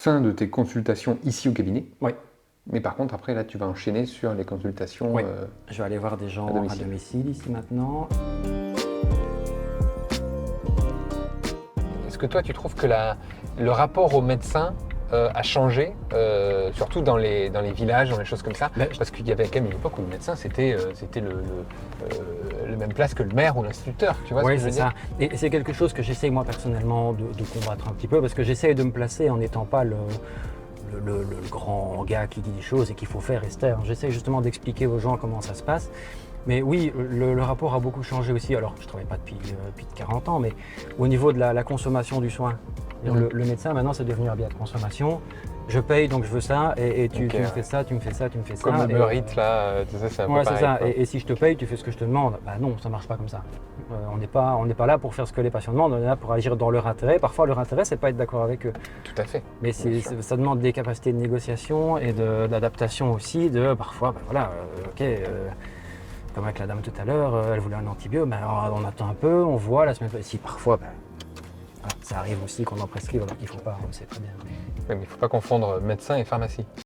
Fin de tes consultations ici au cabinet. Oui. Mais par contre, après, là, tu vas enchaîner sur les consultations. Oui. Je vais aller voir des gens à domicile ici maintenant. Est-ce que toi, tu trouves que le rapport au médecin a changé, surtout dans les villages, dans les choses comme ça? Parce qu'il y avait quand même une époque où le médecin, c'était le même place que le maire ou l'instituteur, tu vois ce que je veux dire? Et c'est quelque chose que j'essaye moi personnellement de combattre un petit peu, parce que j'essaye de me placer en n'étant pas le grand gars qui dit des choses et qu'il faut faire et se taire. J'essaie justement d'expliquer aux gens comment ça se passe. Mais oui, le rapport a beaucoup changé aussi. Alors, je ne travaille pas depuis 40 ans, mais au niveau de la consommation du soin. Le médecin, maintenant, c'est devenu un bien de consommation. Je paye, donc je veux ça, et tu me fais ça, tu me fais ça, tu me fais ça. Comme le Uber Eats, là, tu sais, c'est un peu Ouais, pareil. c'est ça. Quoi. Et si je te paye, tu fais ce que je te demande. Bah non, ça ne marche pas comme ça. On n'est pas là pour faire ce que les patients demandent, on est là pour agir dans leur intérêt. Parfois, leur intérêt, c'est pas être d'accord avec eux. Tout à fait. Mais ça demande des capacités de négociation et d'adaptation aussi, parfois, comme avec la dame tout à l'heure, elle voulait un antibio, alors on attend un peu, on voit la semaine prochaine. Si parfois, voilà, ça arrive aussi qu'on en prescrive alors qu'il ne faut pas, on le sait très bien. Mais il ne faut pas confondre médecin et pharmacie.